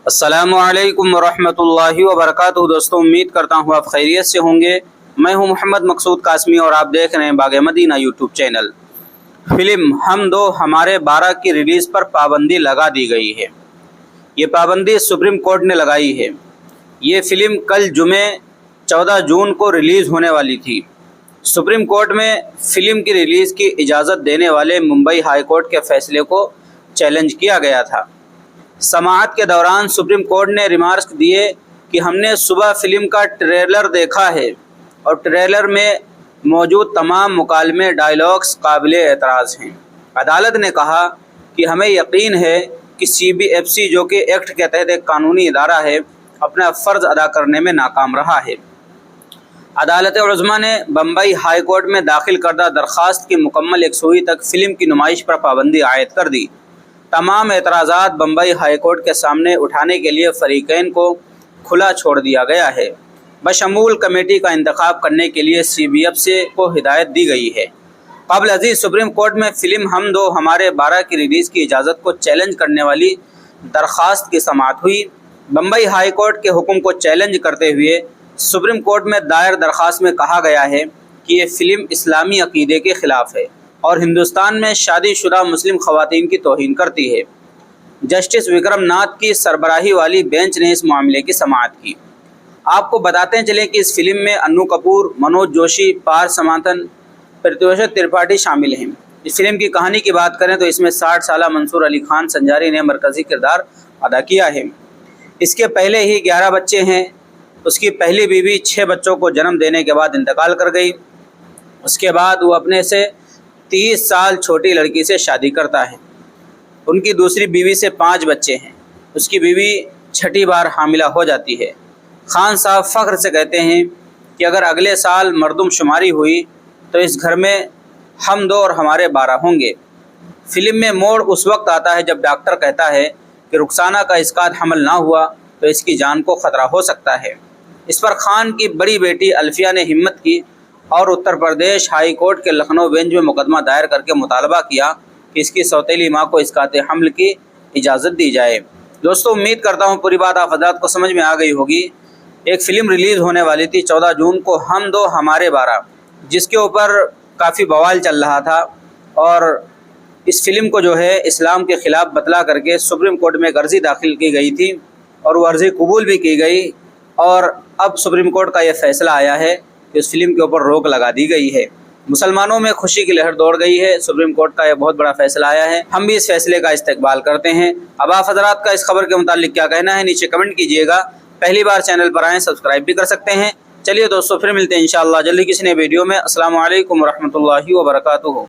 السلام علیکم ورحمۃ اللہ وبرکاتہ۔ دوستوں، امید کرتا ہوں آپ خیریت سے ہوں گے۔ میں ہوں محمد مقصود قاسمی اور آپ دیکھ رہے ہیں باغ مدینہ یوٹیوب چینل۔ فلم ہم دو ہمارے 12 کی ریلیز پر پابندی لگا دی گئی ہے۔ یہ پابندی سپریم کورٹ نے لگائی ہے۔ یہ فلم کل جمعے 14 جون کو ریلیز ہونے والی تھی۔ سپریم کورٹ میں فلم کی ریلیز کی اجازت دینے والے ممبئی ہائی کورٹ کے فیصلے کو چیلنج کیا گیا تھا۔ سماعت کے دوران سپریم کورٹ نے ریمارک دیے کہ ہم نے صبح فلم کا ٹریلر دیکھا ہے اور ٹریلر میں موجود تمام مکالمے ڈائیلاگز قابل اعتراض ہیں۔ عدالت نے کہا کہ ہمیں یقین ہے کہ CBFC جو کہ ایکٹ کے تحت ایک قانونی ادارہ ہے، اپنا فرض ادا کرنے میں ناکام رہا ہے۔ عدالت عظمیٰ نے بمبئی ہائی کورٹ میں داخل کردہ درخواست کی مکمل یکسوئی تک فلم کی نمائش پر پابندی عائد کر دی۔ تمام اعتراضات بمبئی ہائی کورٹ کے سامنے اٹھانے کے لیے فریقین کو کھلا چھوڑ دیا گیا ہے۔ بشمول کمیٹی کا انتخاب کرنے کے لیے CBFC کو ہدایت دی گئی ہے۔ قبل ازیں سپریم کورٹ میں فلم ہم دو ہمارے 12 کی ریلیز کی اجازت کو چیلنج کرنے والی درخواست کی سماعت ہوئی۔ بمبئی ہائی کورٹ کے حکم کو چیلنج کرتے ہوئے سپریم کورٹ میں دائر درخواست میں کہا گیا ہے کہ یہ فلم اسلامی عقیدے کے خلاف ہے اور ہندوستان میں شادی شدہ مسلم خواتین کی توہین کرتی ہے۔ جسٹس وکرم ناتھ کی سربراہی والی بینچ نے اس معاملے کی سماعت کی۔ آپ کو بتاتے چلیں کہ اس فلم میں انو کپور، منوج جوشی، پارتھ سمانتھن، پرتیوش ترپاٹھی شامل ہیں۔ اس فلم کی کہانی کی بات کریں تو اس میں 60 سالہ منصور علی خان سنجاری نے مرکزی کردار ادا کیا ہے۔ اس کے پہلے ہی 11 بچے ہیں۔ اس کی پہلی بیوی 6 بچوں کو جنم دینے کے بعد انتقال کر گئی۔ اس کے بعد وہ اپنے سے 30 سال چھوٹی لڑکی سے شادی کرتا ہے۔ ان کی دوسری بیوی سے 5 بچے ہیں۔ اس کی بیوی چھٹی بار حاملہ ہو جاتی ہے۔ خان صاحب فخر سے کہتے ہیں کہ اگر اگلے سال مردم شماری ہوئی تو اس گھر میں ہم دو اور ہمارے 12 ہوں گے۔ فلم میں موڑ اس وقت آتا ہے جب ڈاکٹر کہتا ہے کہ رخسانہ کا اسقاط حمل نہ ہوا تو اس کی جان کو خطرہ ہو سکتا ہے۔ اس پر خان کی بڑی بیٹی الفیہ نے ہمت کی اور اتر پردیش ہائی کورٹ کے لکھنؤ بینچ میں مقدمہ دائر کر کے مطالبہ کیا کہ اس کی سوتیلی ماں کو اسقاط حمل کی اجازت دی جائے۔ دوستوں، امید کرتا ہوں پوری بات آپ حضرات کو سمجھ میں آ گئی ہوگی۔ ایک فلم ریلیز ہونے والی تھی 14 جون کو، ہم دو ہمارے 12، جس کے اوپر کافی بوال چل رہا تھا اور اس فلم کو جو ہے اسلام کے خلاف بتلا کر کے سپریم کورٹ میں ایک عرضی داخل کی گئی تھی اور وہ عرضی قبول بھی کی گئی، اور اب سپریم کورٹ کا یہ فیصلہ آیا ہے کہ اس فلم کے اوپر روک لگا دی گئی ہے۔ مسلمانوں میں خوشی کی لہر دوڑ گئی ہے۔ سپریم کورٹ کا یہ بہت بڑا فیصلہ آیا ہے۔ ہم بھی اس فیصلے کا استقبال کرتے ہیں۔ اب آپ حضرات کا اس خبر کے متعلق کیا کہنا ہے، نیچے کمنٹ کیجیے گا۔ پہلی بار چینل پر آئیں، سبسکرائب بھی کر سکتے ہیں۔ چلیے دوستوں، پھر ملتے ہیں انشاءاللہ جلدی کسی نئے ویڈیو میں۔ السلام علیکم ورحمۃ اللہ وبرکاتہ۔